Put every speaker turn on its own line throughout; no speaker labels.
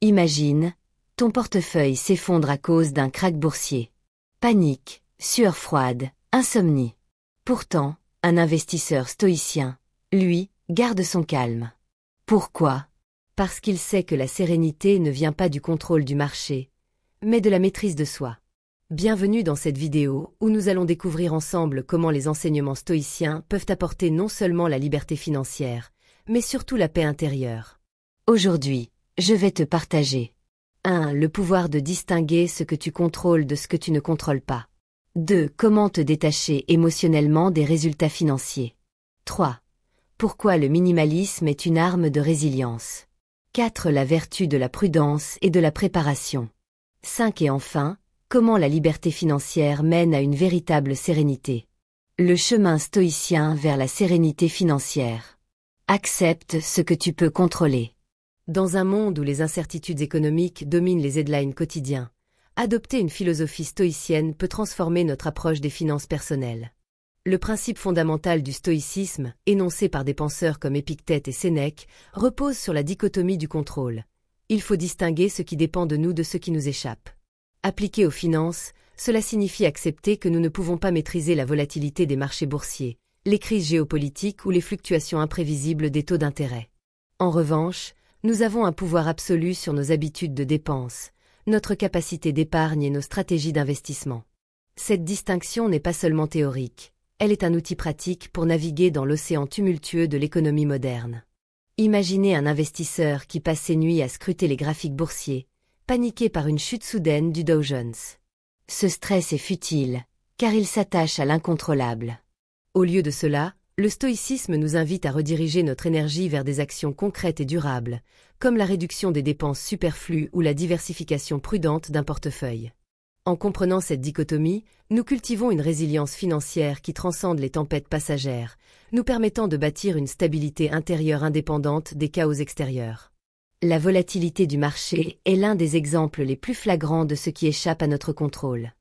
Imagine, ton portefeuille s'effondre à cause d'un krach boursier. Panique, sueur froide, insomnie. Pourtant, un investisseur stoïcien, lui, garde son calme. Pourquoi? Parce qu'il sait que la sérénité ne vient pas du contrôle du marché, mais de la maîtrise de soi. Bienvenue dans cette vidéo où nous allons découvrir ensemble comment les enseignements stoïciens peuvent apporter non seulement la liberté financière, mais surtout la paix intérieure. Aujourd'hui, je vais te partager 1. Le pouvoir de distinguer ce que tu contrôles de ce que tu ne contrôles pas. 2. Comment te détacher émotionnellement des résultats financiers. 3. Pourquoi le minimalisme est une arme de résilience. 4. La vertu de la prudence et de la préparation. 5. Et enfin, comment la liberté financière mène à une véritable sérénité. Le chemin stoïcien vers la sérénité financière. Accepte ce que tu peux contrôler. Dans un monde où les incertitudes économiques dominent les headlines quotidiens, adopter une philosophie stoïcienne peut transformer notre approche des finances personnelles. Le principe fondamental du stoïcisme, énoncé par des penseurs comme Épictète et Sénèque, repose sur la dichotomie du contrôle. Il faut distinguer ce qui dépend de nous de ce qui nous échappe. Appliqué aux finances, cela signifie accepter que nous ne pouvons pas maîtriser la volatilité des marchés boursiers, les crises géopolitiques ou les fluctuations imprévisibles des taux d'intérêt. En revanche, nous avons un pouvoir absolu sur nos habitudes de dépenses, notre capacité d'épargne et nos stratégies d'investissement. Cette distinction n'est pas seulement théorique, elle est un outil pratique pour naviguer dans l'océan tumultueux de l'économie moderne. Imaginez un investisseur qui passe ses nuits à scruter les graphiques boursiers, paniqué par une chute soudaine du Dow Jones. Ce stress est futile, car il s'attache à l'incontrôlable. Au lieu de cela, le stoïcisme nous invite à rediriger notre énergie vers des actions concrètes et durables, comme la réduction des dépenses superflues ou la diversification prudente d'un portefeuille. En comprenant cette dichotomie, nous cultivons une résilience financière qui transcende les tempêtes passagères, nous permettant de bâtir une stabilité intérieure indépendante des chaos extérieurs. La volatilité du marché est l'un des exemples les plus flagrants de ce qui échappe à notre contrôle.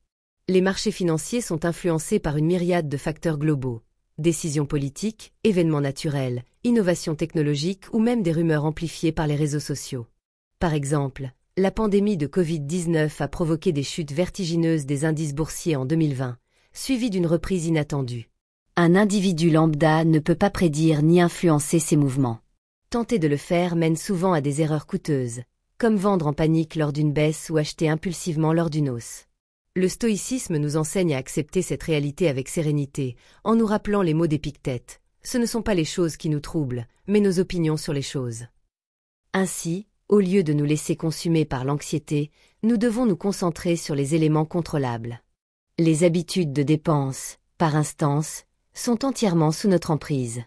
Les marchés financiers sont influencés par une myriade de facteurs globaux. Décisions politiques, événements naturels, innovations technologiques ou même des rumeurs amplifiées par les réseaux sociaux. Par exemple, la pandémie de Covid-19 a provoqué des chutes vertigineuses des indices boursiers en 2020, suivies d'une reprise inattendue. Un individu lambda ne peut pas prédire ni influencer ces mouvements. Tenter de le faire mène souvent à des erreurs coûteuses, comme vendre en panique lors d'une baisse ou acheter impulsivement lors d'une hausse. Le stoïcisme nous enseigne à accepter cette réalité avec sérénité, en nous rappelant les mots d'Épictète. Ce ne sont pas les choses qui nous troublent, mais nos opinions sur les choses. Ainsi, au lieu de nous laisser consumer par l'anxiété, nous devons nous concentrer sur les éléments contrôlables. Les habitudes de dépenses, par instance, sont entièrement sous notre emprise.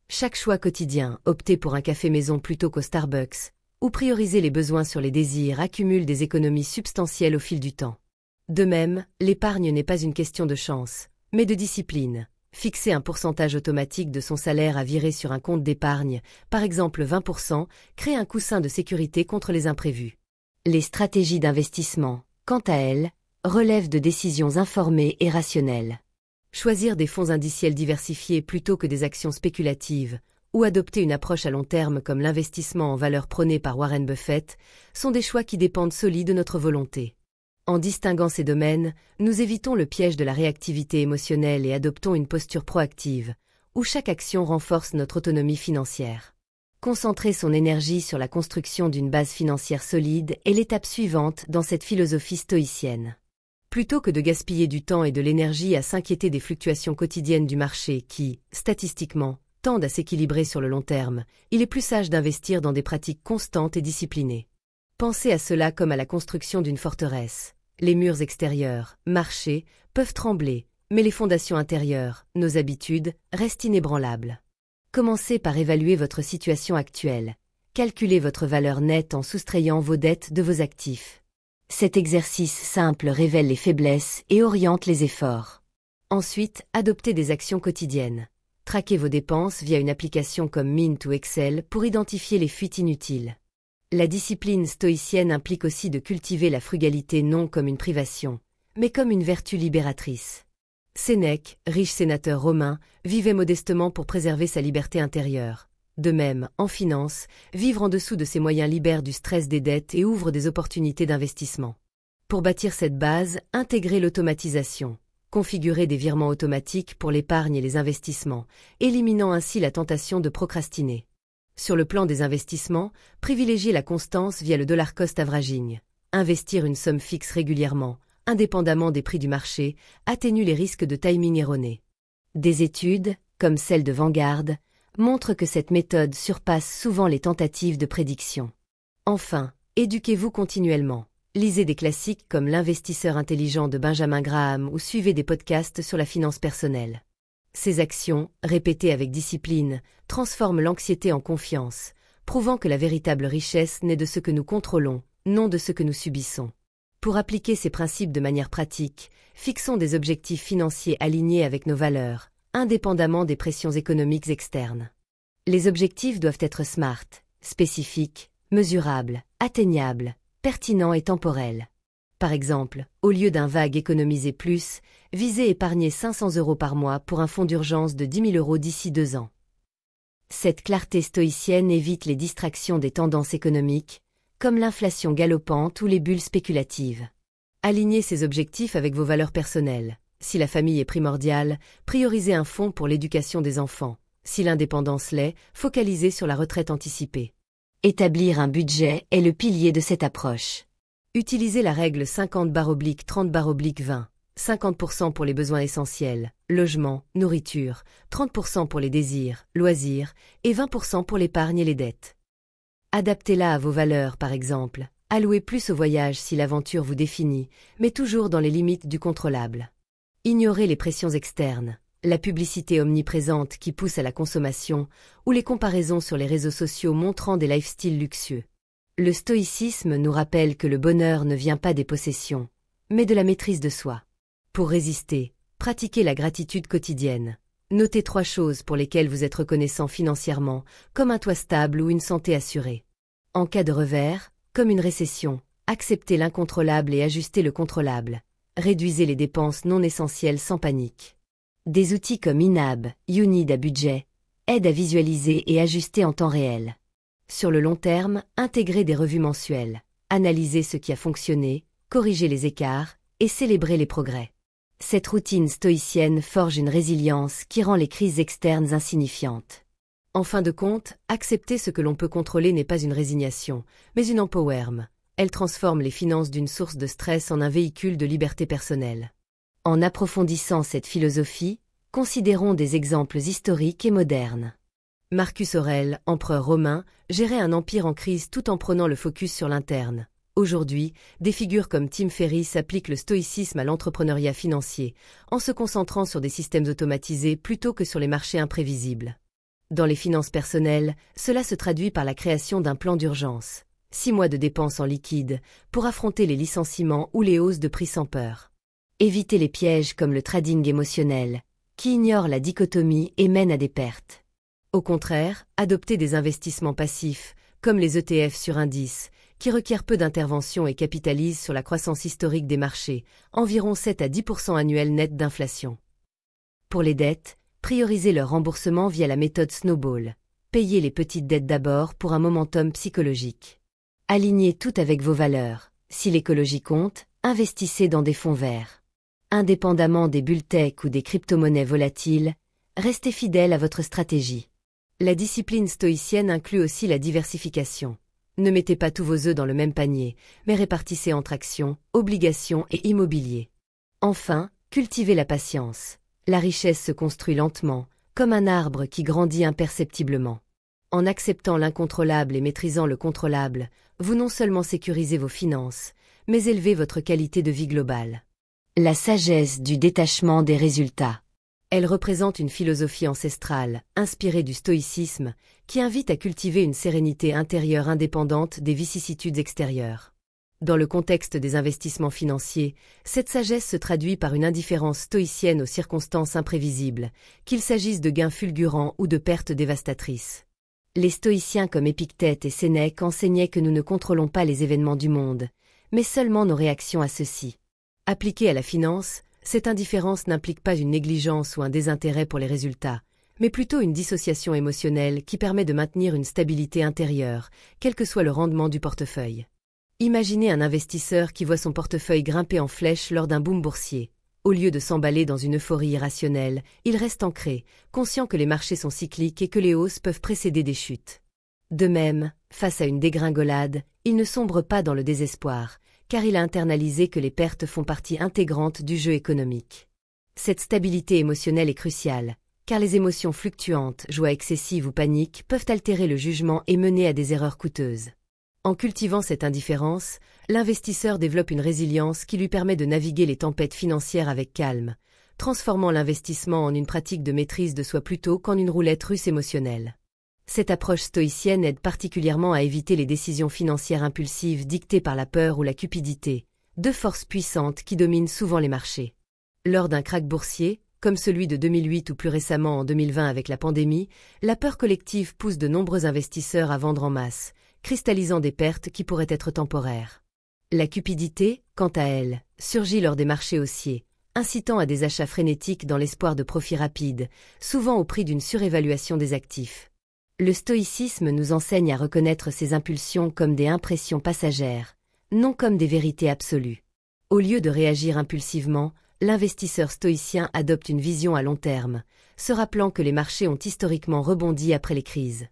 Chaque choix quotidien, opter pour un café maison plutôt qu'au Starbucks, ou prioriser les besoins sur les désirs accumule des économies substantielles au fil du temps. De même, l'épargne n'est pas une question de chance, mais de discipline. Fixer un pourcentage automatique de son salaire à virer sur un compte d'épargne, par exemple 20%, crée un coussin de sécurité contre les imprévus. Les stratégies d'investissement, quant à elles, relèvent de décisions informées et rationnelles. Choisir des fonds indiciels diversifiés plutôt que des actions spéculatives, ou adopter une approche à long terme comme l'investissement en valeurs prôné par Warren Buffett, sont des choix qui dépendent solide de notre volonté. En distinguant ces domaines, nous évitons le piège de la réactivité émotionnelle et adoptons une posture proactive, où chaque action renforce notre autonomie financière. Concentrer son énergie sur la construction d'une base financière solide est l'étape suivante dans cette philosophie stoïcienne. Plutôt que de gaspiller du temps et de l'énergie à s'inquiéter des fluctuations quotidiennes du marché qui, statistiquement, tendent à s'équilibrer sur le long terme, il est plus sage d'investir dans des pratiques constantes et disciplinées. Pensez à cela comme à la construction d'une forteresse. Les murs extérieurs, marchés, peuvent trembler, mais les fondations intérieures, nos habitudes, restent inébranlables. Commencez par évaluer votre situation actuelle. Calculez votre valeur nette en soustrayant vos dettes de vos actifs. Cet exercice simple révèle les faiblesses et oriente les efforts. Ensuite, adoptez des actions quotidiennes. Traquez vos dépenses via une application comme Mint ou Excel pour identifier les fuites inutiles. La discipline stoïcienne implique aussi de cultiver la frugalité non comme une privation, mais comme une vertu libératrice. Sénèque, riche sénateur romain, vivait modestement pour préserver sa liberté intérieure. De même, en finance, vivre en dessous de ses moyens libère du stress des dettes et ouvre des opportunités d'investissement. Pour bâtir cette base, intégrez l'automatisation. Configurez des virements automatiques pour l'épargne et les investissements, éliminant ainsi la tentation de procrastiner. Sur le plan des investissements, privilégiez la constance via le dollar cost averaging. Investir une somme fixe régulièrement, indépendamment des prix du marché, atténue les risques de timing erroné. Des études, comme celle de Vanguard, montrent que cette méthode surpasse souvent les tentatives de prédiction. Enfin, éduquez-vous continuellement. Lisez des classiques comme L'investisseur intelligent de Benjamin Graham ou suivez des podcasts sur la finance personnelle. Ces actions, répétées avec discipline, transforment l'anxiété en confiance, prouvant que la véritable richesse naît de ce que nous contrôlons, non de ce que nous subissons. Pour appliquer ces principes de manière pratique, fixons des objectifs financiers alignés avec nos valeurs, indépendamment des pressions économiques externes. Les objectifs doivent être smart, spécifiques, mesurables, atteignables, pertinents et temporels. Par exemple, au lieu d'un vague économiser plus, visez épargner 500 € par mois pour un fonds d'urgence de 10 000 € d'ici 2 ans. Cette clarté stoïcienne évite les distractions des tendances économiques, comme l'inflation galopante ou les bulles spéculatives. Alignez ces objectifs avec vos valeurs personnelles. Si la famille est primordiale, priorisez un fonds pour l'éducation des enfants. Si l'indépendance l'est, focalisez sur la retraite anticipée. Établir un budget est le pilier de cette approche. Utilisez la règle 50/30/20. 50% pour les besoins essentiels, logement, nourriture, 30% pour les désirs, loisirs, et 20% pour l'épargne et les dettes. Adaptez-la à vos valeurs, par exemple. Allouez plus au voyage si l'aventure vous définit, mais toujours dans les limites du contrôlable. Ignorez les pressions externes, la publicité omniprésente qui pousse à la consommation, ou les comparaisons sur les réseaux sociaux montrant des lifestyles luxueux. Le stoïcisme nous rappelle que le bonheur ne vient pas des possessions, mais de la maîtrise de soi. Pour résister, pratiquez la gratitude quotidienne. Notez 3 choses pour lesquelles vous êtes reconnaissant financièrement, comme un toit stable ou une santé assurée. En cas de revers, comme une récession, acceptez l'incontrôlable et ajustez le contrôlable. Réduisez les dépenses non essentielles sans panique. Des outils comme Inab, Unid à budget, aident à visualiser et ajuster en temps réel. Sur le long terme, intégrez des revues mensuelles. Analysez ce qui a fonctionné, corrigez les écarts et célébrez les progrès. Cette routine stoïcienne forge une résilience qui rend les crises externes insignifiantes. En fin de compte, accepter ce que l'on peut contrôler n'est pas une résignation, mais une empowerment. Elle transforme les finances d'une source de stress en un véhicule de liberté personnelle. En approfondissant cette philosophie, considérons des exemples historiques et modernes. Marcus Aurèle, empereur romain, gérait un empire en crise tout en prenant le focus sur l'interne. Aujourd'hui, des figures comme Tim Ferriss appliquent le stoïcisme à l'entrepreneuriat financier, en se concentrant sur des systèmes automatisés plutôt que sur les marchés imprévisibles. Dans les finances personnelles, cela se traduit par la création d'un plan d'urgence. 6 mois de dépenses en liquide, pour affronter les licenciements ou les hausses de prix sans peur. Évitez les pièges comme le trading émotionnel, qui ignore la dichotomie et mène à des pertes. Au contraire, adoptez des investissements passifs, comme les ETF sur indices, qui requièrent peu d'intervention et capitalisent sur la croissance historique des marchés, environ 7 à 10% annuels net d'inflation. Pour les dettes, priorisez leur remboursement via la méthode Snowball. Payez les petites dettes d'abord pour un momentum psychologique. Alignez tout avec vos valeurs. Si l'écologie compte, investissez dans des fonds verts. Indépendamment des bulles tech ou des crypto-monnaies volatiles, restez fidèle à votre stratégie. La discipline stoïcienne inclut aussi la diversification. Ne mettez pas tous vos œufs dans le même panier, mais répartissez entre actions, obligations et immobilier. Enfin, cultivez la patience. La richesse se construit lentement, comme un arbre qui grandit imperceptiblement. En acceptant l'incontrôlable et maîtrisant le contrôlable, vous non seulement sécurisez vos finances, mais élevez votre qualité de vie globale. La sagesse du détachement des résultats. Elle représente une philosophie ancestrale, inspirée du stoïcisme, qui invite à cultiver une sérénité intérieure indépendante des vicissitudes extérieures. Dans le contexte des investissements financiers, cette sagesse se traduit par une indifférence stoïcienne aux circonstances imprévisibles, qu'il s'agisse de gains fulgurants ou de pertes dévastatrices. Les stoïciens comme Épictète et Sénèque enseignaient que nous ne contrôlons pas les événements du monde, mais seulement nos réactions à ceux-ci. Appliquée à la finance, cette indifférence n'implique pas une négligence ou un désintérêt pour les résultats, mais plutôt une dissociation émotionnelle qui permet de maintenir une stabilité intérieure, quel que soit le rendement du portefeuille. Imaginez un investisseur qui voit son portefeuille grimper en flèche lors d'un boom boursier. Au lieu de s'emballer dans une euphorie irrationnelle, il reste ancré, conscient que les marchés sont cycliques et que les hausses peuvent précéder des chutes. De même, face à une dégringolade, il ne sombre pas dans le désespoir, car il a internalisé que les pertes font partie intégrante du jeu économique. Cette stabilité émotionnelle est cruciale, car les émotions fluctuantes, joie excessive ou panique, peuvent altérer le jugement et mener à des erreurs coûteuses. En cultivant cette indifférence, l'investisseur développe une résilience qui lui permet de naviguer les tempêtes financières avec calme, transformant l'investissement en une pratique de maîtrise de soi plutôt qu'en une roulette russe émotionnelle. Cette approche stoïcienne aide particulièrement à éviter les décisions financières impulsives dictées par la peur ou la cupidité, deux forces puissantes qui dominent souvent les marchés. Lors d'un krach boursier, comme celui de 2008 ou plus récemment en 2020 avec la pandémie, la peur collective pousse de nombreux investisseurs à vendre en masse, cristallisant des pertes qui pourraient être temporaires. La cupidité, quant à elle, surgit lors des marchés haussiers, incitant à des achats frénétiques dans l'espoir de profits rapides, souvent au prix d'une surévaluation des actifs. Le stoïcisme nous enseigne à reconnaître ces impulsions comme des impressions passagères, non comme des vérités absolues. Au lieu de réagir impulsivement, l'investisseur stoïcien adopte une vision à long terme, se rappelant que les marchés ont historiquement rebondi après les crises.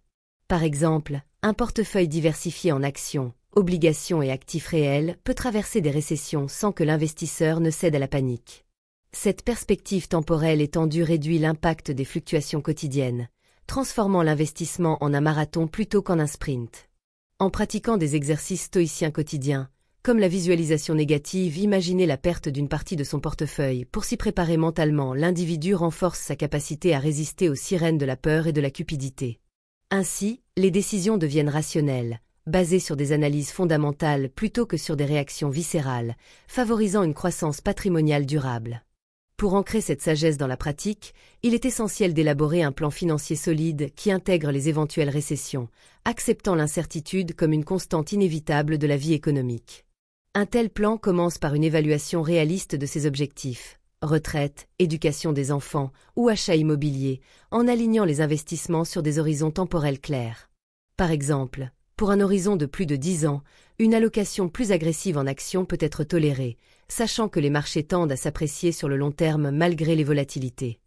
Par exemple, un portefeuille diversifié en actions, obligations et actifs réels peut traverser des récessions sans que l'investisseur ne cède à la panique. Cette perspective temporelle étendue réduit l'impact des fluctuations quotidiennes, transformant l'investissement en un marathon plutôt qu'en un sprint. En pratiquant des exercices stoïciens quotidiens, comme la visualisation négative, imaginer la perte d'une partie de son portefeuille pour s'y préparer mentalement, l'individu renforce sa capacité à résister aux sirènes de la peur et de la cupidité. Ainsi, les décisions deviennent rationnelles, basées sur des analyses fondamentales plutôt que sur des réactions viscérales, favorisant une croissance patrimoniale durable. Pour ancrer cette sagesse dans la pratique, il est essentiel d'élaborer un plan financier solide qui intègre les éventuelles récessions, acceptant l'incertitude comme une constante inévitable de la vie économique. Un tel plan commence par une évaluation réaliste de ses objectifs, retraite, éducation des enfants ou achat immobilier, en alignant les investissements sur des horizons temporels clairs. Par exemple, pour un horizon de plus de 10 ans, une allocation plus agressive en actions peut être tolérée, sachant que les marchés tendent à s'apprécier sur le long terme malgré les volatilités.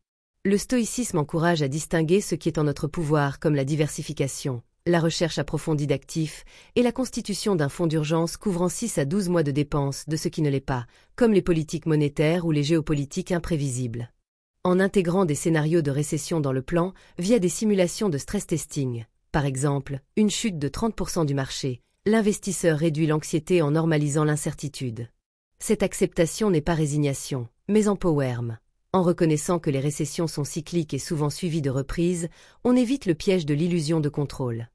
Le stoïcisme encourage à distinguer ce qui est en notre pouvoir comme la diversification, la recherche approfondie d'actifs et la constitution d'un fonds d'urgence couvrant 6 à 12 mois de dépenses de ce qui ne l'est pas, comme les politiques monétaires ou les géopolitiques imprévisibles. En intégrant des scénarios de récession dans le plan via des simulations de stress testing, par exemple, une chute de 30% du marché, l'investisseur réduit l'anxiété en normalisant l'incertitude. Cette acceptation n'est pas résignation, mais empowerment. En reconnaissant que les récessions sont cycliques et souvent suivies de reprises, on évite le piège de l'illusion de contrôle.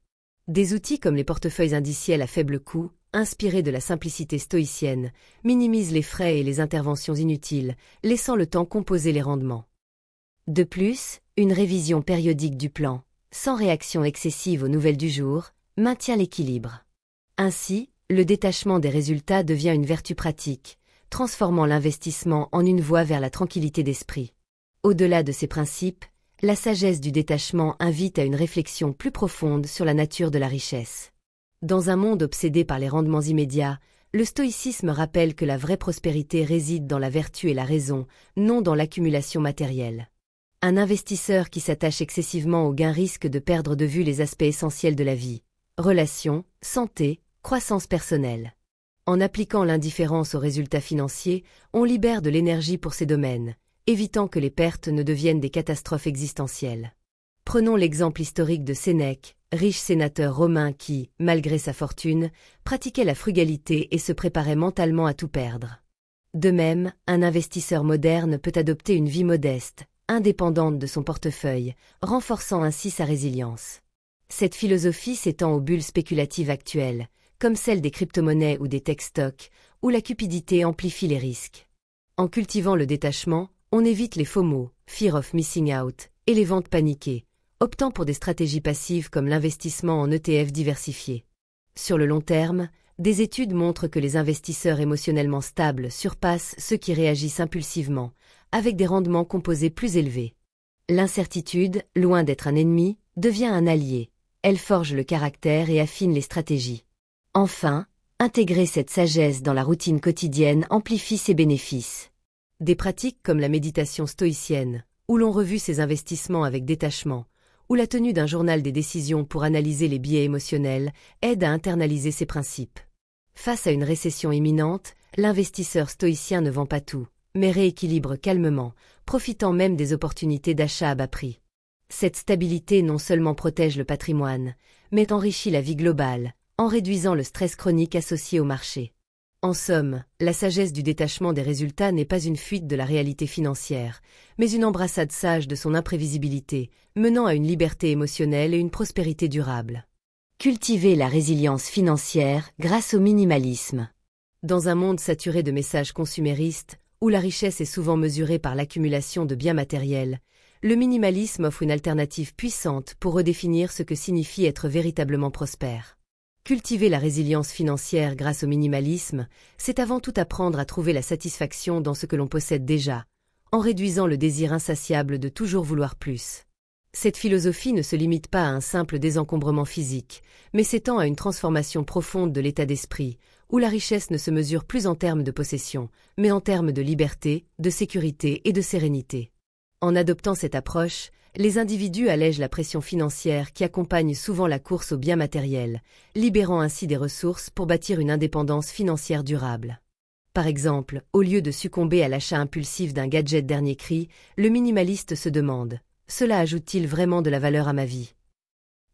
Des outils comme les portefeuilles indiciels à faible coût, inspirés de la simplicité stoïcienne, minimisent les frais et les interventions inutiles, laissant le temps composer les rendements. De plus, une révision périodique du plan, sans réaction excessive aux nouvelles du jour, maintient l'équilibre. Ainsi, le détachement des résultats devient une vertu pratique, transformant l'investissement en une voie vers la tranquillité d'esprit. Au-delà de ces principes, la sagesse du détachement invite à une réflexion plus profonde sur la nature de la richesse. Dans un monde obsédé par les rendements immédiats, le stoïcisme rappelle que la vraie prospérité réside dans la vertu et la raison, non dans l'accumulation matérielle. Un investisseur qui s'attache excessivement aux gains risque de perdre de vue les aspects essentiels de la vie, relations, santé, croissance personnelle. En appliquant l'indifférence aux résultats financiers, on libère de l'énergie pour ces domaines, évitant que les pertes ne deviennent des catastrophes existentielles. Prenons l'exemple historique de Sénèque, riche sénateur romain qui, malgré sa fortune, pratiquait la frugalité et se préparait mentalement à tout perdre. De même, un investisseur moderne peut adopter une vie modeste, indépendante de son portefeuille, renforçant ainsi sa résilience. Cette philosophie s'étend aux bulles spéculatives actuelles, comme celle des crypto-monnaies ou des tech stocks, où la cupidité amplifie les risques. En cultivant le détachement, on évite les FOMO, Fear of Missing Out, et les ventes paniquées, optant pour des stratégies passives comme l'investissement en ETF diversifiés. Sur le long terme, des études montrent que les investisseurs émotionnellement stables surpassent ceux qui réagissent impulsivement, avec des rendements composés plus élevés. L'incertitude, loin d'être un ennemi, devient un allié. Elle forge le caractère et affine les stratégies. Enfin, intégrer cette sagesse dans la routine quotidienne amplifie ses bénéfices. Des pratiques comme la méditation stoïcienne, où l'on revue ses investissements avec détachement, ou la tenue d'un journal des décisions pour analyser les biais émotionnels, aident à internaliser ces principes. Face à une récession imminente, l'investisseur stoïcien ne vend pas tout, mais rééquilibre calmement, profitant même des opportunités d'achat à bas prix. Cette stabilité non seulement protège le patrimoine, mais enrichit la vie globale, en réduisant le stress chronique associé au marché. En somme, la sagesse du détachement des résultats n'est pas une fuite de la réalité financière, mais une embrassade sage de son imprévisibilité, menant à une liberté émotionnelle et une prospérité durable. Cultiver la résilience financière grâce au minimalisme. Dans un monde saturé de messages consuméristes, où la richesse est souvent mesurée par l'accumulation de biens matériels, le minimalisme offre une alternative puissante pour redéfinir ce que signifie être véritablement prospère. Cultiver la résilience financière grâce au minimalisme, c'est avant tout apprendre à trouver la satisfaction dans ce que l'on possède déjà, en réduisant le désir insatiable de toujours vouloir plus. Cette philosophie ne se limite pas à un simple désencombrement physique, mais s'étend à une transformation profonde de l'état d'esprit, où la richesse ne se mesure plus en termes de possession, mais en termes de liberté, de sécurité et de sérénité. En adoptant cette approche, les individus allègent la pression financière qui accompagne souvent la course aux biens matériels, libérant ainsi des ressources pour bâtir une indépendance financière durable. Par exemple, au lieu de succomber à l'achat impulsif d'un gadget dernier cri, le minimaliste se demande « Cela ajoute-t-il vraiment de la valeur à ma vie ?»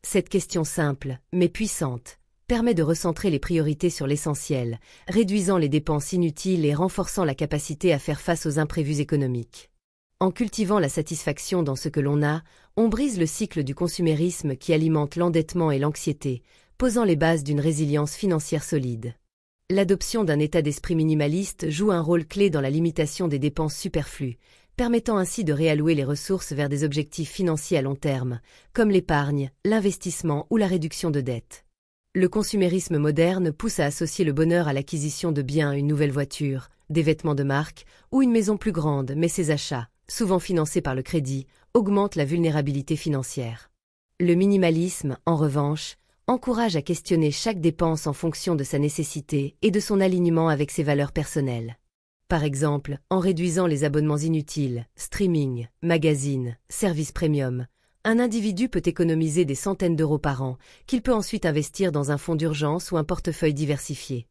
Cette question simple, mais puissante, permet de recentrer les priorités sur l'essentiel, réduisant les dépenses inutiles et renforçant la capacité à faire face aux imprévus économiques. En cultivant la satisfaction dans ce que l'on a, on brise le cycle du consumérisme qui alimente l'endettement et l'anxiété, posant les bases d'une résilience financière solide. L'adoption d'un état d'esprit minimaliste joue un rôle clé dans la limitation des dépenses superflues, permettant ainsi de réallouer les ressources vers des objectifs financiers à long terme, comme l'épargne, l'investissement ou la réduction de dettes. Le consumérisme moderne pousse à associer le bonheur à l'acquisition de biens, une nouvelle voiture, des vêtements de marque ou une maison plus grande, mais ces achats, souvent financés par le crédit, augmentent la vulnérabilité financière. Le minimalisme, en revanche, encourage à questionner chaque dépense en fonction de sa nécessité et de son alignement avec ses valeurs personnelles. Par exemple, en réduisant les abonnements inutiles, streaming, magazines, services premium, un individu peut économiser des centaines d'euros par an, qu'il peut ensuite investir dans un fonds d'urgence ou un portefeuille diversifié.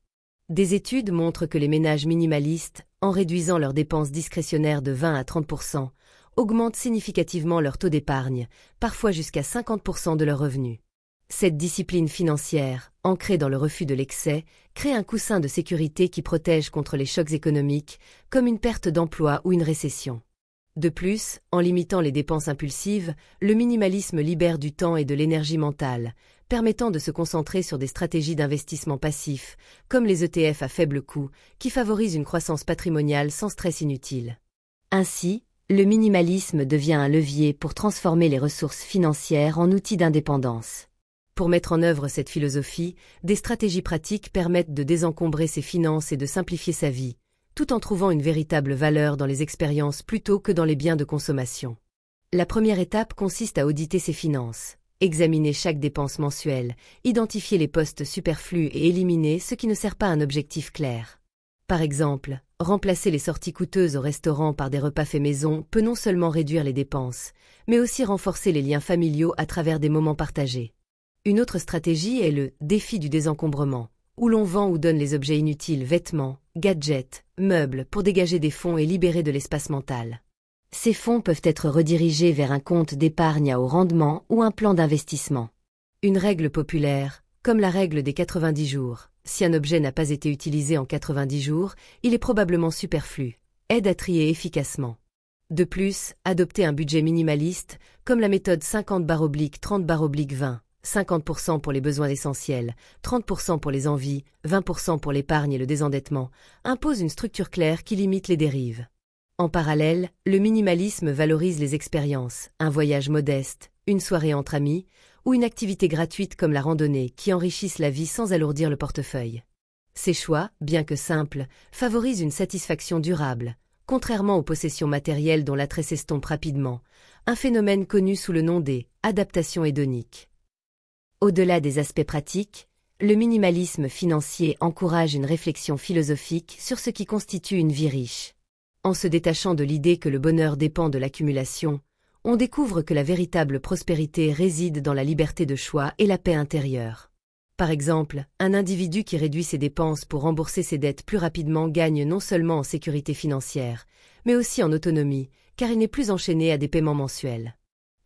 Des études montrent que les ménages minimalistes, en réduisant leurs dépenses discrétionnaires de 20 à 30%, augmentent significativement leur taux d'épargne, parfois jusqu'à 50% de leurs revenus. Cette discipline financière, ancrée dans le refus de l'excès, crée un coussin de sécurité qui protège contre les chocs économiques, comme une perte d'emploi ou une récession. De plus, en limitant les dépenses impulsives, le minimalisme libère du temps et de l'énergie mentale, permettant de se concentrer sur des stratégies d'investissement passif, comme les ETF à faible coût, qui favorisent une croissance patrimoniale sans stress inutile. Ainsi, le minimalisme devient un levier pour transformer les ressources financières en outils d'indépendance. Pour mettre en œuvre cette philosophie, des stratégies pratiques permettent de désencombrer ses finances et de simplifier sa vie, tout en trouvant une véritable valeur dans les expériences plutôt que dans les biens de consommation. La première étape consiste à auditer ses finances, examiner chaque dépense mensuelle, identifier les postes superflus et éliminer ce qui ne sert pas un objectif clair. Par exemple, remplacer les sorties coûteuses au restaurant par des repas faits maison peut non seulement réduire les dépenses, mais aussi renforcer les liens familiaux à travers des moments partagés. Une autre stratégie est le défi du désencombrement, où l'on vend ou donne les objets inutiles, vêtements, gadgets, meubles pour dégager des fonds et libérer de l'espace mental. Ces fonds peuvent être redirigés vers un compte d'épargne à haut rendement ou un plan d'investissement. Une règle populaire, comme la règle des 90 jours, si un objet n'a pas été utilisé en 90 jours, il est probablement superflu, aide à trier efficacement. De plus, adopter un budget minimaliste, comme la méthode 50/30/20, 50% pour les besoins essentiels, 30% pour les envies, 20% pour l'épargne et le désendettement, impose une structure claire qui limite les dérives. En parallèle, le minimalisme valorise les expériences, un voyage modeste, une soirée entre amis, ou une activité gratuite comme la randonnée qui enrichissent la vie sans alourdir le portefeuille. Ces choix, bien que simples, favorisent une satisfaction durable, contrairement aux possessions matérielles dont l'attrait s'estompe rapidement, un phénomène connu sous le nom des adaptations hédoniques. Au-delà des aspects pratiques, le minimalisme financier encourage une réflexion philosophique sur ce qui constitue une vie riche. En se détachant de l'idée que le bonheur dépend de l'accumulation, on découvre que la véritable prospérité réside dans la liberté de choix et la paix intérieure. Par exemple, un individu qui réduit ses dépenses pour rembourser ses dettes plus rapidement gagne non seulement en sécurité financière, mais aussi en autonomie, car il n'est plus enchaîné à des paiements mensuels.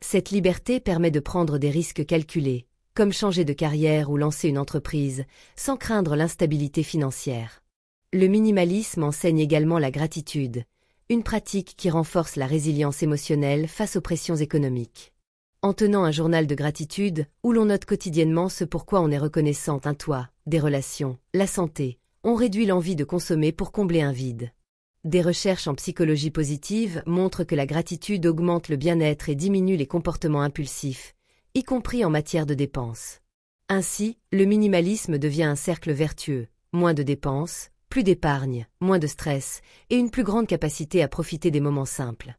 Cette liberté permet de prendre des risques calculés, comme changer de carrière ou lancer une entreprise, sans craindre l'instabilité financière. Le minimalisme enseigne également la gratitude, une pratique qui renforce la résilience émotionnelle face aux pressions économiques. En tenant un journal de gratitude, où l'on note quotidiennement ce pourquoi on est reconnaissant, un toit, des relations, la santé, on réduit l'envie de consommer pour combler un vide. Des recherches en psychologie positive montrent que la gratitude augmente le bien-être et diminue les comportements impulsifs, y compris en matière de dépenses. Ainsi, le minimalisme devient un cercle vertueux, moins de dépenses, plus d'épargne, moins de stress, et une plus grande capacité à profiter des moments simples.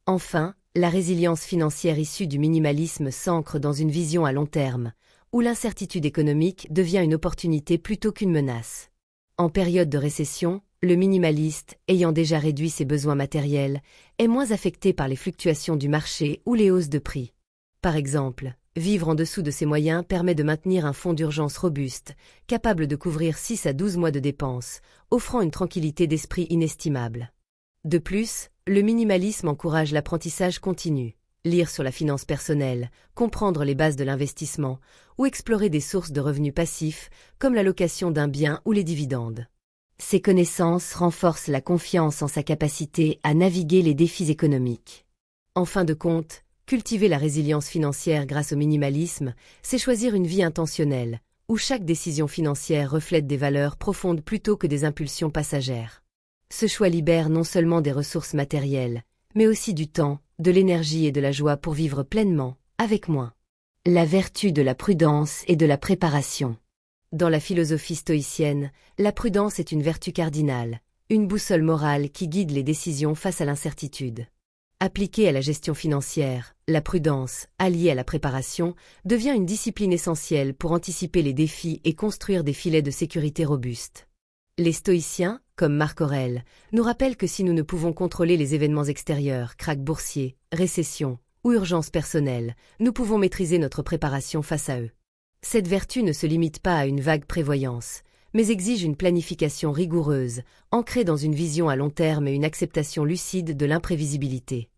Enfin, la résilience financière issue du minimalisme s'ancre dans une vision à long terme, où l'incertitude économique devient une opportunité plutôt qu'une menace. En période de récession, le minimaliste, ayant déjà réduit ses besoins matériels, est moins affecté par les fluctuations du marché ou les hausses de prix. Par exemple, vivre en dessous de ses moyens permet de maintenir un fonds d'urgence robuste, capable de couvrir 6 à 12 mois de dépenses, offrant une tranquillité d'esprit inestimable. De plus, le minimalisme encourage l'apprentissage continu, lire sur la finance personnelle, comprendre les bases de l'investissement, ou explorer des sources de revenus passifs, comme la location d'un bien ou les dividendes. Ces connaissances renforcent la confiance en sa capacité à naviguer les défis économiques. En fin de compte, cultiver la résilience financière grâce au minimalisme, c'est choisir une vie intentionnelle, où chaque décision financière reflète des valeurs profondes plutôt que des impulsions passagères. Ce choix libère non seulement des ressources matérielles, mais aussi du temps, de l'énergie et de la joie pour vivre pleinement, avec moins. La vertu de la prudence et de la préparation. Dans la philosophie stoïcienne, la prudence est une vertu cardinale, une boussole morale qui guide les décisions face à l'incertitude. Appliquée à la gestion financière, la prudence, alliée à la préparation, devient une discipline essentielle pour anticiper les défis et construire des filets de sécurité robustes. Les stoïciens, comme Marc Aurèle, nous rappellent que si nous ne pouvons contrôler les événements extérieurs, krach boursier, récession ou urgence personnelle, nous pouvons maîtriser notre préparation face à eux. Cette vertu ne se limite pas à une vague prévoyance, mais exige une planification rigoureuse, ancrée dans une vision à long terme et une acceptation lucide de l'imprévisibilité.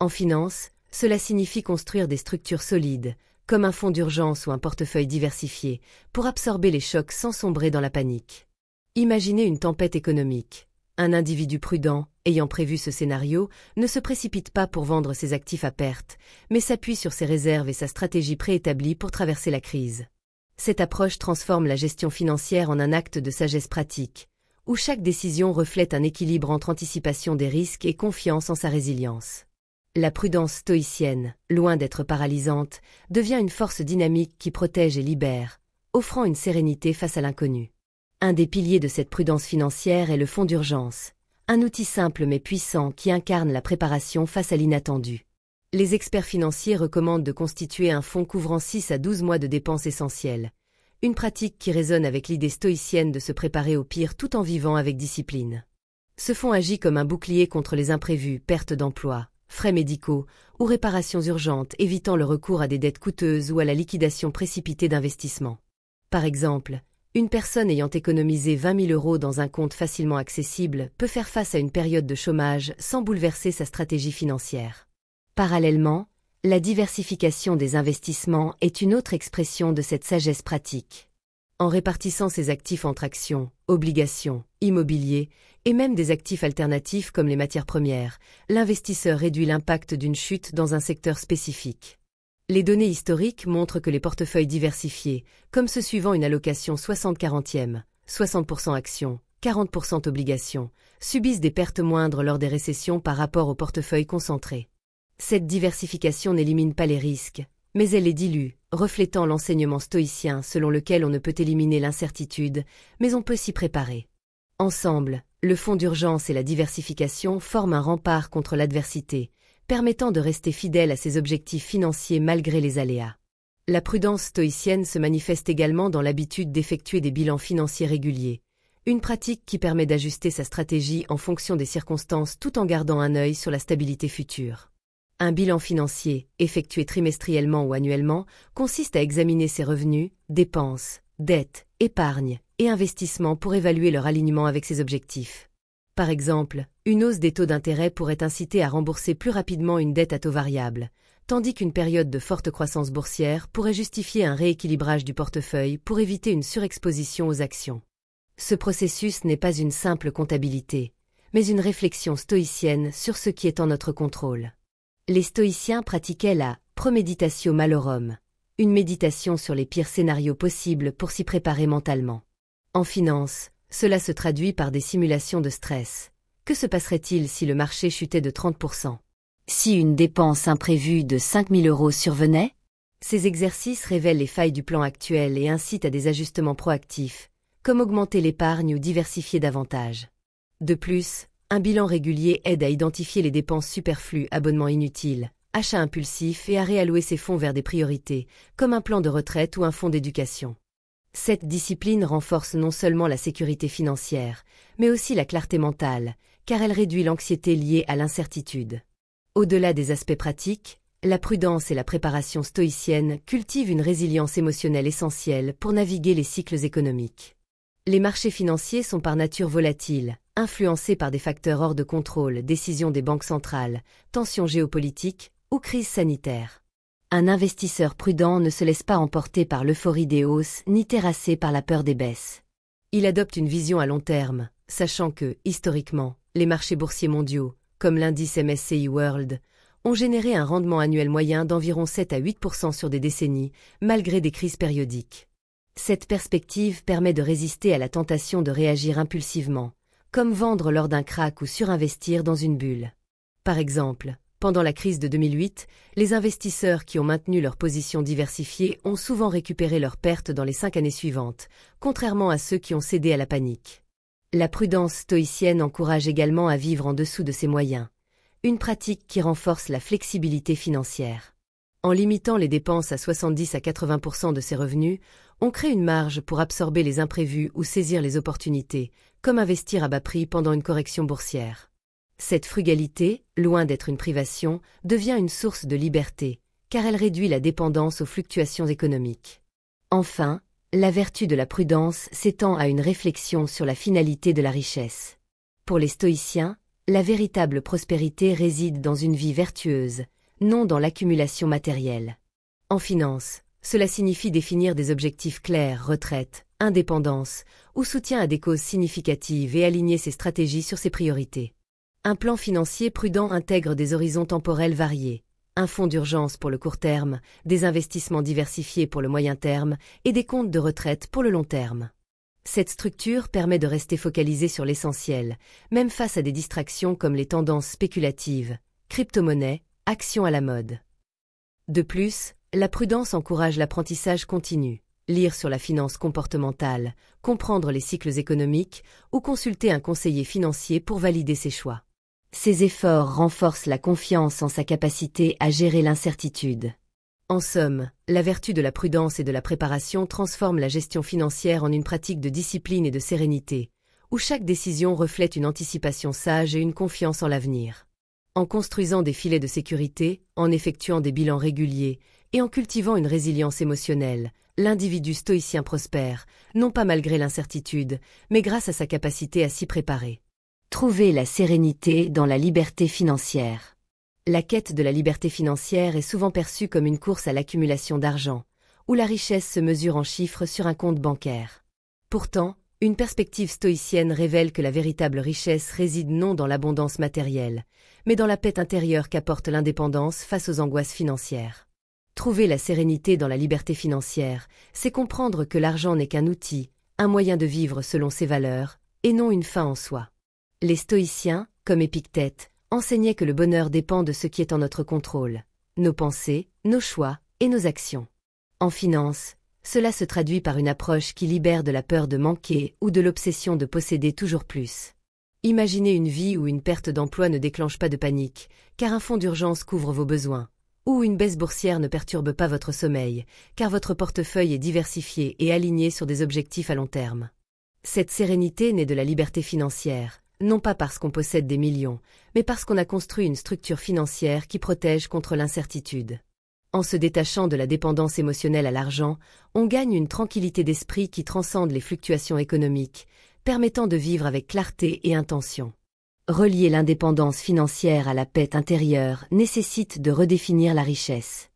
En finance, cela signifie construire des structures solides, comme un fonds d'urgence ou un portefeuille diversifié, pour absorber les chocs sans sombrer dans la panique. Imaginez une tempête économique. Un individu prudent, ayant prévu ce scénario, ne se précipite pas pour vendre ses actifs à perte, mais s'appuie sur ses réserves et sa stratégie préétablie pour traverser la crise. Cette approche transforme la gestion financière en un acte de sagesse pratique, où chaque décision reflète un équilibre entre anticipation des risques et confiance en sa résilience. La prudence stoïcienne, loin d'être paralysante, devient une force dynamique qui protège et libère, offrant une sérénité face à l'inconnu. Un des piliers de cette prudence financière est le fonds d'urgence, un outil simple mais puissant qui incarne la préparation face à l'inattendu. Les experts financiers recommandent de constituer un fonds couvrant 6 à 12 mois de dépenses essentielles, une pratique qui résonne avec l'idée stoïcienne de se préparer au pire tout en vivant avec discipline. Ce fonds agit comme un bouclier contre les imprévus, pertes d'emploi, frais médicaux ou réparations urgentes, évitant le recours à des dettes coûteuses ou à la liquidation précipitée d'investissements. Par exemple, une personne ayant économisé 20 000 € dans un compte facilement accessible peut faire face à une période de chômage sans bouleverser sa stratégie financière. Parallèlement, la diversification des investissements est une autre expression de cette sagesse pratique. En répartissant ses actifs entre actions, obligations, immobilier et même des actifs alternatifs comme les matières premières, l'investisseur réduit l'impact d'une chute dans un secteur spécifique. Les données historiques montrent que les portefeuilles diversifiés, comme ceux suivant une allocation 60-40e, 60% actions, 40% obligations, subissent des pertes moindres lors des récessions par rapport aux portefeuilles concentrés. Cette diversification n'élimine pas les risques, mais elle les dilue, reflétant l'enseignement stoïcien selon lequel on ne peut éliminer l'incertitude, mais on peut s'y préparer. Ensemble, le fonds d'urgence et la diversification forment un rempart contre l'adversité, permettant de rester fidèle à ses objectifs financiers malgré les aléas. La prudence stoïcienne se manifeste également dans l'habitude d'effectuer des bilans financiers réguliers, une pratique qui permet d'ajuster sa stratégie en fonction des circonstances tout en gardant un œil sur la stabilité future. Un bilan financier, effectué trimestriellement ou annuellement, consiste à examiner ses revenus, dépenses, dettes, épargne et investissements pour évaluer leur alignement avec ses objectifs. Par exemple, une hausse des taux d'intérêt pourrait inciter à rembourser plus rapidement une dette à taux variable, tandis qu'une période de forte croissance boursière pourrait justifier un rééquilibrage du portefeuille pour éviter une surexposition aux actions. Ce processus n'est pas une simple comptabilité, mais une réflexion stoïcienne sur ce qui est en notre contrôle. Les stoïciens pratiquaient la promeditatio malorum, une méditation sur les pires scénarios possibles pour s'y préparer mentalement. En finance, cela se traduit par des simulations de stress. Que se passerait-il si le marché chutait de 30%? Si une dépense imprévue de 5 000 € survenait? Ces exercices révèlent les failles du plan actuel et incitent à des ajustements proactifs, comme augmenter l'épargne ou diversifier davantage. De plus, un bilan régulier aide à identifier les dépenses superflues, abonnements inutiles, achats impulsifs et à réallouer ses fonds vers des priorités, comme un plan de retraite ou un fonds d'éducation. Cette discipline renforce non seulement la sécurité financière, mais aussi la clarté mentale, car elle réduit l'anxiété liée à l'incertitude. Au-delà des aspects pratiques, la prudence et la préparation stoïcienne cultivent une résilience émotionnelle essentielle pour naviguer les cycles économiques. Les marchés financiers sont par nature volatiles, influencés par des facteurs hors de contrôle, décisions des banques centrales, tensions géopolitiques ou crises sanitaires. Un investisseur prudent ne se laisse pas emporter par l'euphorie des hausses ni terrassé par la peur des baisses. Il adopte une vision à long terme, sachant que, historiquement, les marchés boursiers mondiaux, comme l'indice MSCI World, ont généré un rendement annuel moyen d'environ 7 à 8% sur des décennies, malgré des crises périodiques. Cette perspective permet de résister à la tentation de réagir impulsivement, comme vendre lors d'un krach ou surinvestir dans une bulle. Par exemple, pendant la crise de 2008, les investisseurs qui ont maintenu leur position diversifiée ont souvent récupéré leurs pertes dans les 5 années suivantes, contrairement à ceux qui ont cédé à la panique. La prudence stoïcienne encourage également à vivre en dessous de ses moyens, une pratique qui renforce la flexibilité financière. En limitant les dépenses à 70 à 80% de ses revenus, on crée une marge pour absorber les imprévus ou saisir les opportunités, comme investir à bas prix pendant une correction boursière. Cette frugalité, loin d'être une privation, devient une source de liberté, car elle réduit la dépendance aux fluctuations économiques. Enfin, la vertu de la prudence s'étend à une réflexion sur la finalité de la richesse. Pour les stoïciens, la véritable prospérité réside dans une vie vertueuse, non dans l'accumulation matérielle. En finance, cela signifie définir des objectifs clairs, retraite, indépendance, ou soutien à des causes significatives et aligner ses stratégies sur ses priorités. Un plan financier prudent intègre des horizons temporels variés, un fonds d'urgence pour le court terme, des investissements diversifiés pour le moyen terme et des comptes de retraite pour le long terme. Cette structure permet de rester focalisé sur l'essentiel, même face à des distractions comme les tendances spéculatives, crypto-monnaies, actions à la mode. De plus, la prudence encourage l'apprentissage continu, lire sur la finance comportementale, comprendre les cycles économiques ou consulter un conseiller financier pour valider ses choix. Ces efforts renforcent la confiance en sa capacité à gérer l'incertitude. En somme, la vertu de la prudence et de la préparation transforme la gestion financière en une pratique de discipline et de sérénité, où chaque décision reflète une anticipation sage et une confiance en l'avenir. En construisant des filets de sécurité, en effectuant des bilans réguliers et en cultivant une résilience émotionnelle, l'individu stoïcien prospère, non pas malgré l'incertitude, mais grâce à sa capacité à s'y préparer. Trouver la sérénité dans la liberté financière. La quête de la liberté financière est souvent perçue comme une course à l'accumulation d'argent, où la richesse se mesure en chiffres sur un compte bancaire. Pourtant, une perspective stoïcienne révèle que la véritable richesse réside non dans l'abondance matérielle, mais dans la paix intérieure qu'apporte l'indépendance face aux angoisses financières. Trouver la sérénité dans la liberté financière, c'est comprendre que l'argent n'est qu'un outil, un moyen de vivre selon ses valeurs, et non une fin en soi. Les stoïciens, comme Épictète, enseignaient que le bonheur dépend de ce qui est en notre contrôle, nos pensées, nos choix et nos actions. En finance, Cela se traduit par une approche qui libère de la peur de manquer ou de l'obsession de posséder toujours plus. Imaginez une vie où une perte d'emploi ne déclenche pas de panique, car un fonds d'urgence couvre vos besoins, ou où une baisse boursière ne perturbe pas votre sommeil, car votre portefeuille est diversifié et aligné sur des objectifs à long terme. Cette sérénité naît de la liberté financière, non pas parce qu'on possède des millions, mais parce qu'on a construit une structure financière qui protège contre l'incertitude. En se détachant de la dépendance émotionnelle à l'argent, on gagne une tranquillité d'esprit qui transcende les fluctuations économiques, permettant de vivre avec clarté et intention. Relier l'indépendance financière à la paix intérieure nécessite de redéfinir la richesse.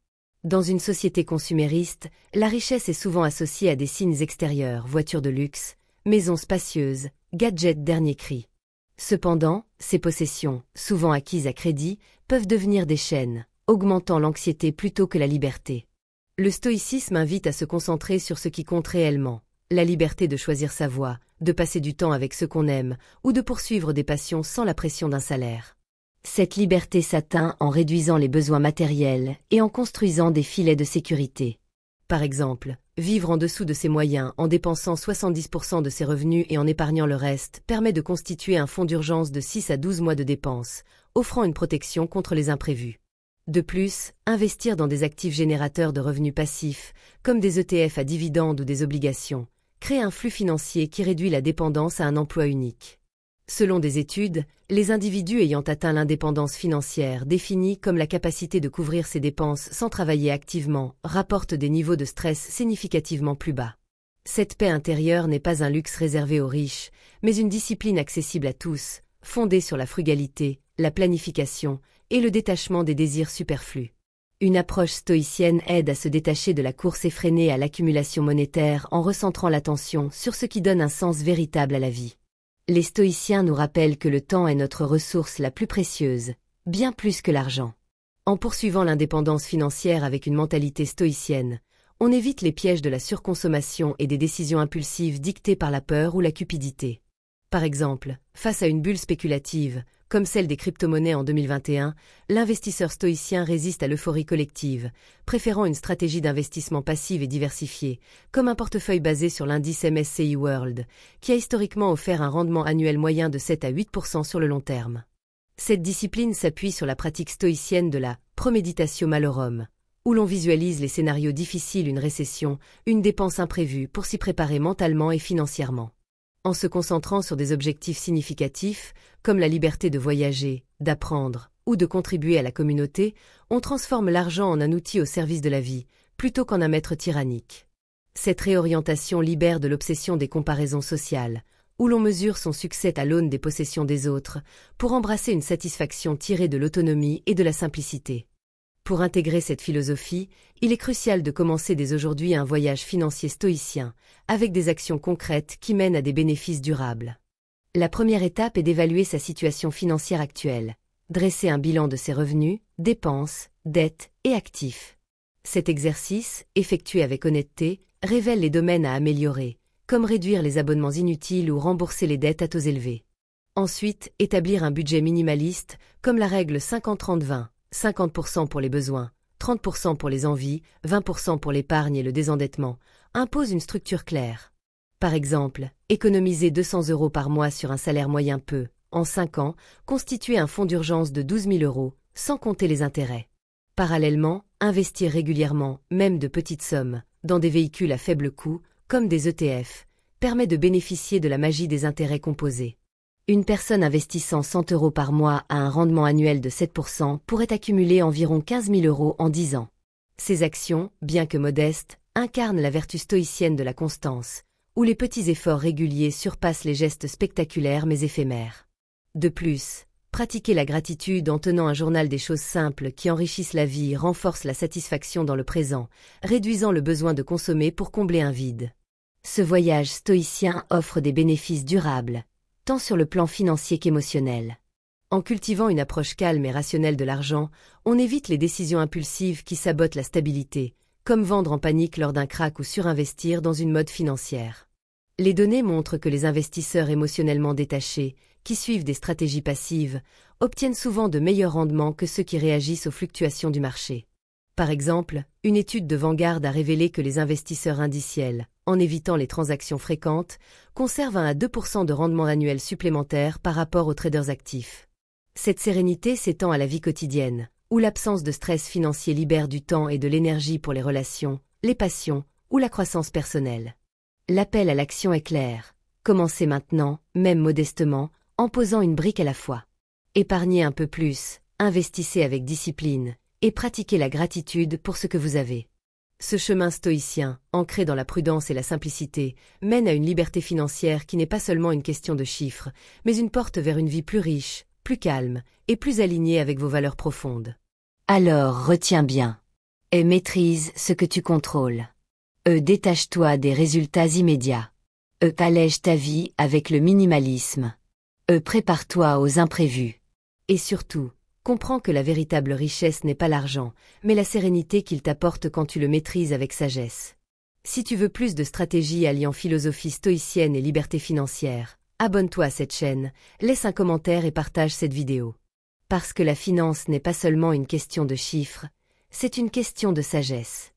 Dans une société consumériste, la richesse est souvent associée à des signes extérieurs, voitures de luxe, maisons spacieuses, gadgets dernier cri. Cependant, ces possessions, souvent acquises à crédit, peuvent devenir des chaînes, augmentant l'anxiété plutôt que la liberté. Le stoïcisme invite à se concentrer sur ce qui compte réellement, la liberté de choisir sa voie, de passer du temps avec ceux qu'on aime, ou de poursuivre des passions sans la pression d'un salaire. Cette liberté s'atteint en réduisant les besoins matériels et en construisant des filets de sécurité. Par exemple, vivre en dessous de ses moyens en dépensant 70% de ses revenus et en épargnant le reste permet de constituer un fonds d'urgence de 6 à 12 mois de dépenses, offrant une protection contre les imprévus. De plus, investir dans des actifs générateurs de revenus passifs, comme des ETF à dividendes ou des obligations, crée un flux financier qui réduit la dépendance à un emploi unique. Selon des études, les individus ayant atteint l'indépendance financière définie comme la capacité de couvrir ses dépenses sans travailler activement rapportent des niveaux de stress significativement plus bas. Cette paix intérieure n'est pas un luxe réservé aux riches, mais une discipline accessible à tous, fondée sur la frugalité, la planification et le détachement des désirs superflus. Une approche stoïcienne aide à se détacher de la course effrénée à l'accumulation monétaire en recentrant l'attention sur ce qui donne un sens véritable à la vie. Les stoïciens nous rappellent que le temps est notre ressource la plus précieuse, bien plus que l'argent. En poursuivant l'indépendance financière avec une mentalité stoïcienne, on évite les pièges de la surconsommation et des décisions impulsives dictées par la peur ou la cupidité. Par exemple, face à une bulle spéculative, comme celle des crypto-monnaies en 2021, l'investisseur stoïcien résiste à l'euphorie collective, préférant une stratégie d'investissement passive et diversifiée, comme un portefeuille basé sur l'indice MSCI World, qui a historiquement offert un rendement annuel moyen de 7 à 8% sur le long terme. Cette discipline s'appuie sur la pratique stoïcienne de la premeditatio malorum, où l'on visualise les scénarios difficiles, une récession, une dépense imprévue pour s'y préparer mentalement et financièrement. En se concentrant sur des objectifs significatifs, comme la liberté de voyager, d'apprendre ou de contribuer à la communauté, on transforme l'argent en un outil au service de la vie, plutôt qu'en un maître tyrannique. Cette réorientation libère de l'obsession des comparaisons sociales, où l'on mesure son succès à l'aune des possessions des autres, pour embrasser une satisfaction tirée de l'autonomie et de la simplicité. Pour intégrer cette philosophie, il est crucial de commencer dès aujourd'hui un voyage financier stoïcien, avec des actions concrètes qui mènent à des bénéfices durables. La première étape est d'évaluer sa situation financière actuelle, dresser un bilan de ses revenus, dépenses, dettes et actifs. Cet exercice, effectué avec honnêteté, révèle les domaines à améliorer, comme réduire les abonnements inutiles ou rembourser les dettes à taux élevés. Ensuite, établir un budget minimaliste, comme la règle 50-30-20. 50% pour les besoins, 30% pour les envies, 20% pour l'épargne et le désendettement, impose une structure claire. Par exemple, économiser 200 € par mois sur un salaire moyen peut, en 5 ans, constituer un fonds d'urgence de 12 000 €, sans compter les intérêts. Parallèlement, investir régulièrement, même de petites sommes, dans des véhicules à faible coût, comme des ETF, permet de bénéficier de la magie des intérêts composés. Une personne investissant 100 € par mois à un rendement annuel de 7% pourrait accumuler environ 15 000 € en 10 ans. Ces actions, bien que modestes, incarnent la vertu stoïcienne de la constance, où les petits efforts réguliers surpassent les gestes spectaculaires mais éphémères. De plus, pratiquer la gratitude en tenant un journal des choses simples qui enrichissent la vie renforce la satisfaction dans le présent, réduisant le besoin de consommer pour combler un vide. Ce voyage stoïcien offre des bénéfices durables, tant sur le plan financier qu'émotionnel. En cultivant une approche calme et rationnelle de l'argent, on évite les décisions impulsives qui sabotent la stabilité, comme vendre en panique lors d'un krach ou surinvestir dans une mode financière. Les données montrent que les investisseurs émotionnellement détachés, qui suivent des stratégies passives, obtiennent souvent de meilleurs rendements que ceux qui réagissent aux fluctuations du marché. Par exemple, une étude de Vanguard a révélé que les investisseurs indiciels, en évitant les transactions fréquentes, conservent 1 à 2% de rendement annuel supplémentaire par rapport aux traders actifs. Cette sérénité s'étend à la vie quotidienne, où l'absence de stress financier libère du temps et de l'énergie pour les relations, les passions ou la croissance personnelle. L'appel à l'action est clair. Commencez maintenant, même modestement, en posant une brique à la fois. Épargnez un peu plus, investissez avec discipline, et pratiquez la gratitude pour ce que vous avez. Ce chemin stoïcien, ancré dans la prudence et la simplicité, mène à une liberté financière qui n'est pas seulement une question de chiffres, mais une porte vers une vie plus riche, plus calme et plus alignée avec vos valeurs profondes. Alors retiens bien. Maîtrise ce que tu contrôles. Détache-toi des résultats immédiats. Allège ta vie avec le minimalisme. Prépare-toi aux imprévus. Et surtout, comprends que la véritable richesse n'est pas l'argent, mais la sérénité qu'il t'apporte quand tu le maîtrises avec sagesse. Si tu veux plus de stratégies alliant philosophie stoïcienne et liberté financière, abonne-toi à cette chaîne, laisse un commentaire et partage cette vidéo. Parce que la finance n'est pas seulement une question de chiffres, c'est une question de sagesse.